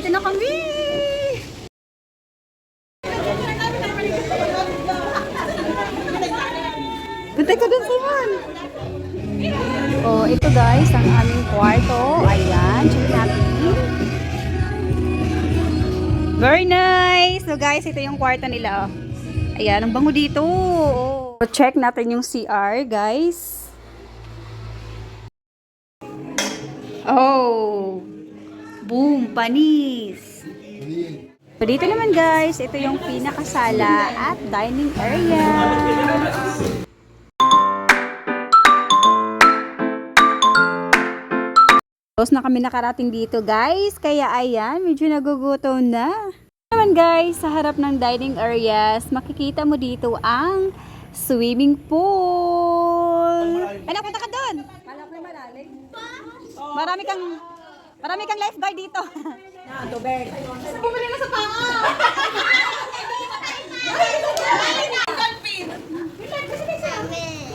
Nandito na kami! Bantay ka dun, Simon! Oh, ito guys, ang aming kwarto. Ayan, check natin. Very nice! So guys, ito yung kwarto nila. Ayan, ang bango dito. Oh. So, check natin yung CR, guys. Oh! Boom! Panis! So, dito naman guys, ito yung pinakasala at dining area. Tapos na kami nakarating dito guys, kaya ayan, medyo nagugutom na. Naman guys, sa harap ng dining areas, makikita mo dito ang swimming pool. Ay, napunta ka doon. Marami kang lifeguard dito. Tubig. Bumili na sa panga.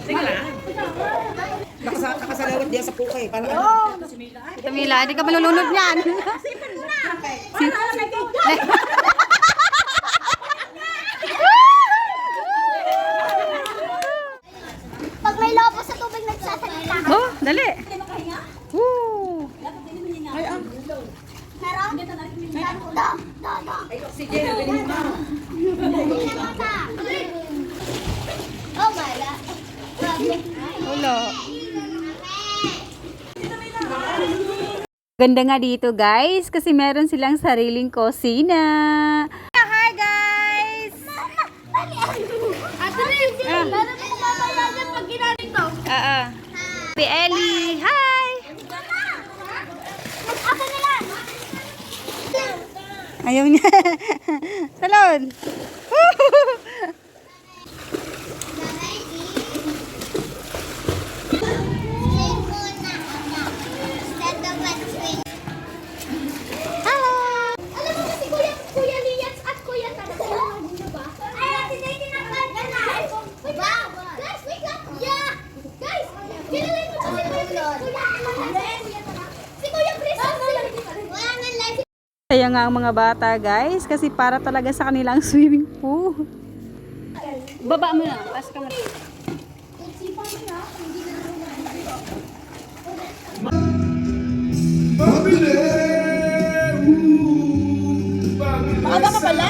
Sige lang. Nakasalawat diyan sa puka eh. Para Camila, hindi ka malulunod niyan. Pag may lobo sa tubig nagsasalita. Oh, dali. Woo. Meron? si Jen, bilhin mo. Oh my God. Ulo. Ganda nga dito guys, kasi meron silang sariling kusina. Hi guys! Ate Rin, meron po mamaya niya pag ginamit to. Si Ellie, hi! Ako nila. Ayaw niya. Salon! Kuya Lias at Kuya Tata. Ay, ate Day, tinatawag ka na. Wait lang. Guys, wait lang. Yeah. Guys, kilala mo si Kuya si Kuya Chris. Wala nang live. Kaya nga ang mga bata guys, kasi para talaga sa kanilang swimming pool. Baba mo na, pas ka mo. Maaga ka pala?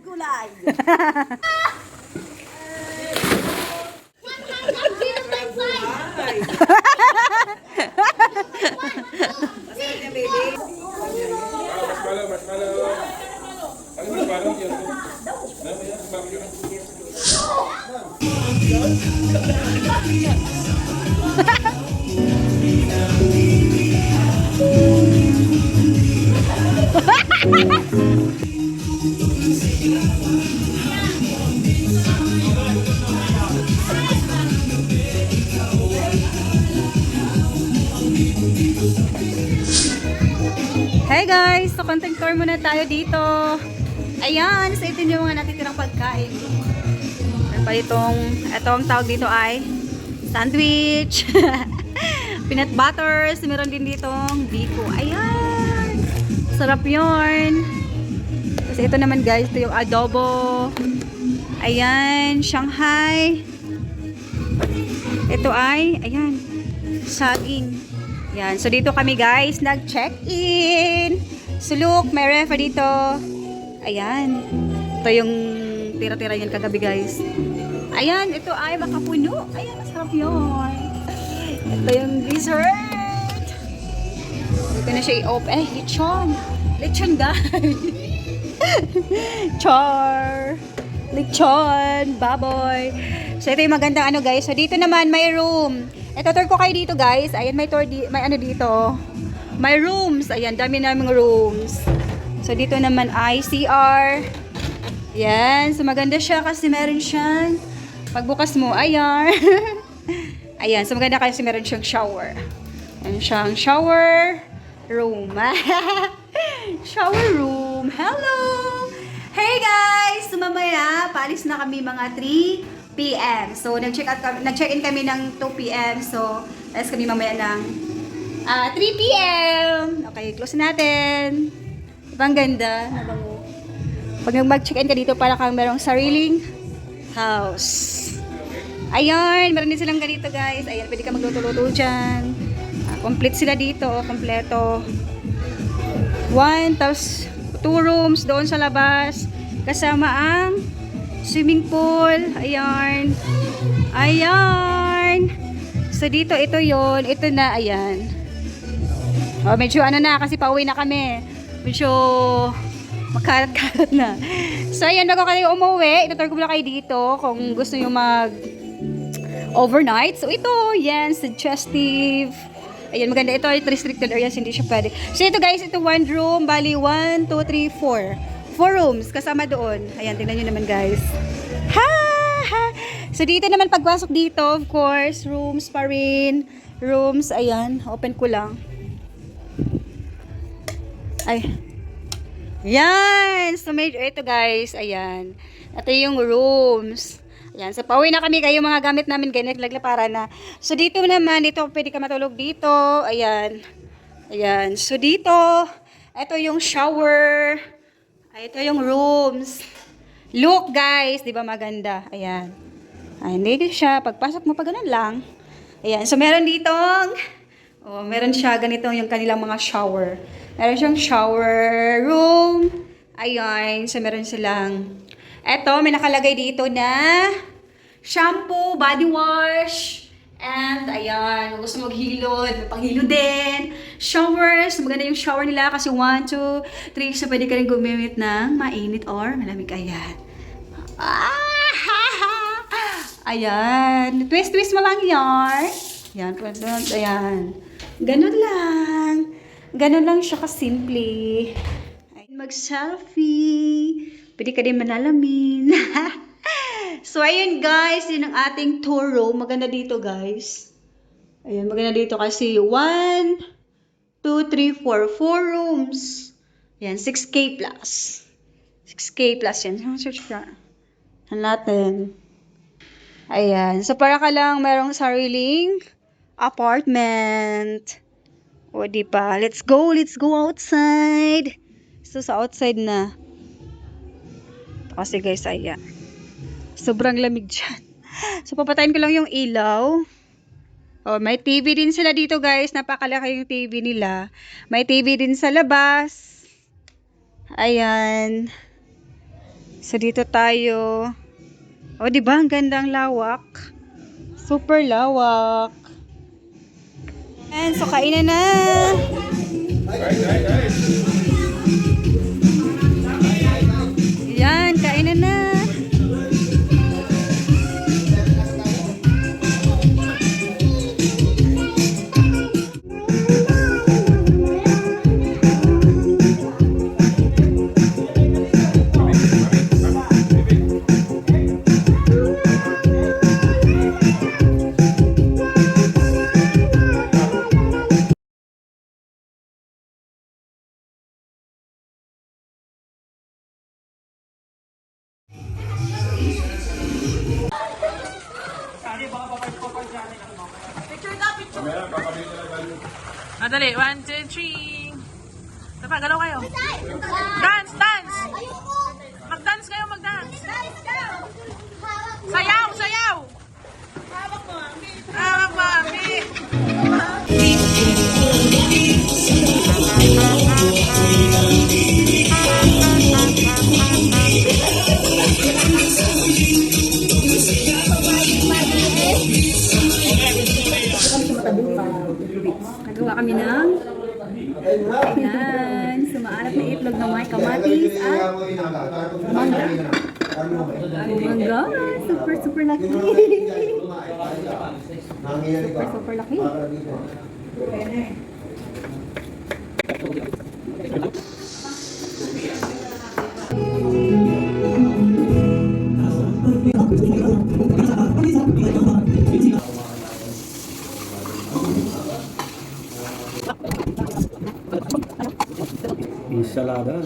Gulay. Marshmallow, marshmallow. Ano marshmallow yun? Hey guys! So, content tour muna tayo dito. Ayan! So, ito yung mga natitirang pagkain. Meron pa itong tawag dito ay sandwich. Peanut butter. So, meron din ditong biko. Ayan! Sarap yun. Kasi ito naman guys, ito yung adobo. Ayan! Shanghai. Ito ay, ayan, saging. Yan. So, dito kami guys, nag-check-in. So, look, may refa dito. Ayan. Ito yung tira-tira yan kagabi guys. Ayan, ito ay makapuno. Ayan, masarap yun. Ito yung dessert. Ito na siya i-open. Eh, lechon. Lechon guys. Char. Lechon. Baboy. So, ito yung magandang ano guys. So, dito naman may room. Ito, tour ko kayo dito guys. Ayan, may tour may ano dito. May rooms. Ayan, dami naming rooms. So, dito naman ay CR. Ayan. So, maganda siya kasi meron siyang pagbukas mo, ayan. Ayan. So, maganda kasi meron siyang shower. Ayan siyang shower room. Shower room. Hello! Hey guys! So, mamaya, paalis na kami mga 3 p.m. So, nag-check-in kami ng 2 p.m. So, alas kami mamaya ng 3 p.m. Okay, close natin. Ibang ganda. Nabango. Pag mag-check-in ka dito, para kang merong sariling house. Ayun, meron din silang ganito guys. Ayan, pwede ka magluto-luto dyan. Complete sila dito. Kompleto. 1, tapos 2 rooms doon sa labas. Kasama ang swimming pool. Ayan. Ayan. So, dito, ito yon. Ito na, ayan. Oh, medyo ano na, kasi pauwi na kami. Medyo makarat-karat na. So, ayan, bago kayo umuwi, itutur ko muna kayo dito kung gusto nyo overnight. So, ito, yan, suggestive. Ayan, maganda ito, restricted areas, hindi siya pwede. So, ito guys, ito one room, bali 1, 2, 3, 4. 4 rooms, kasama doon. Ayan, tingnan nyo naman guys. Ha! Ha! So, dito naman pagpasok dito, of course, rooms pa rin. Rooms, ayan, open ko lang. Ay. Yan! So, ito guys, ayan. Ito yung rooms. Ayan, so pauwi na kami, kayo mga gamit namin ganyan, para na. So, dito naman, dito pwede ka matulog dito. Ayan. Ayan. So, dito, ito yung shower. Ay, ito yung rooms. Look, guys, di ba maganda? Ayan. Ayan, hindi siya. Pagpasok mo, pag ganun lang. Ayan, so meron ditong, meron siya ganitong yung kanilang mga shower. Meron siyang shower room. Ayan, so meron silang, eto, may nakalagay dito na shampoo, body wash, and ayan, kung gusto maghilod, may panghilo din. Showers, maganda yung shower nila kasi 1, 2, 3, so pwede ka rin gumamit ng mainit or malamig. Ayan. Ayan. Twist mo lang yan. Ayan, ayan. Ganun lang. Ganun lang siya kasimple. Mag-selfie. Pwede ka din manalamin. So, ayun guys. Yun ang ating tour room. Maganda dito guys. Ayan, maganda dito kasi 1, 2, 3, 4. 4 rooms. Ayan, 6K plus. 6K plus yan. Search ka. Natin. Ayan. So, para ka lang merong sariling apartment. O, diba? Let's go outside. So, sa outside na. Kasi guys, ayan. Sobrang lamig dyan. So, papatayin ko lang yung ilaw. Oh, may TV din sila dito guys. Napakalaki yung TV nila. May TV din sa labas. Ayan. So, dito tayo. O, diba? Ang gandang lawak. Super lawak. And so, kainan na. Yan, kainan na. Madali, 1, 2, 3. Dapat, galaw kayo. Dance, dance! Mag-dance kayo, mag-dance. Sayaw, sayaw! Hawak mo, Ami. Nagawa kami ng ayan, sumaalap na itlog ng may kamatis at mangga. Mangga, super laki. Super laki. Ensalada.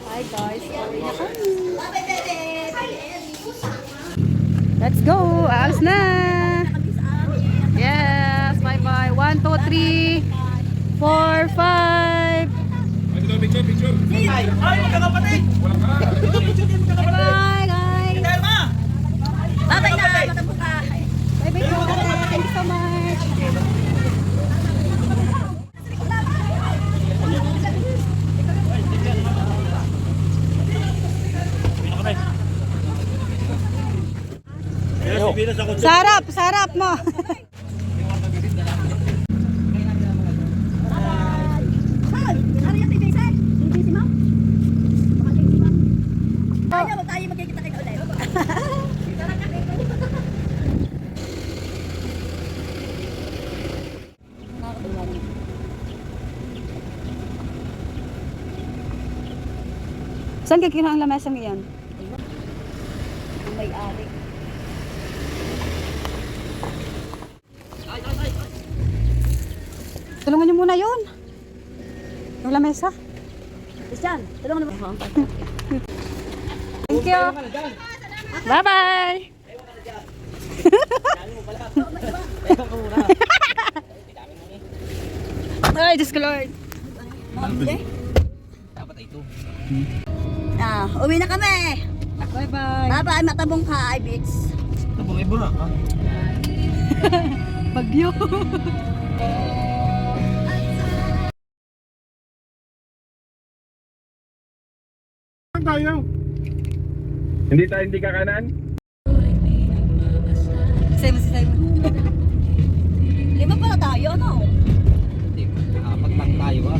Hi guys, let's go! Aalis na! Yes! Bye-bye! 1, 2, 3, 4, 5. Ay, dito, picture, picture. Ay, magkakapatid! Wala ka. Bye guys! Dahil ma! Bye-bye na! Bye-bye po! Thank you so much! Sarap! Sarap mo! Saan ka kinuha ang lamesang iyan? Ang may-ari. Tulungan niyo muna yun. Yung lamesa. Christian, tulungan mo. Thank you. Bye-bye. Ay, Diyos ko Lord. Uwi na kami. Bye-bye. Bye-bye, matabong ka, Ibits. Tabong ibo na, ha? Bagyo. Tayo. Hindi tayo, hindi kakanan. Simon, si Simon. 5 pala tayo, ano? Apat lang tayo, ha?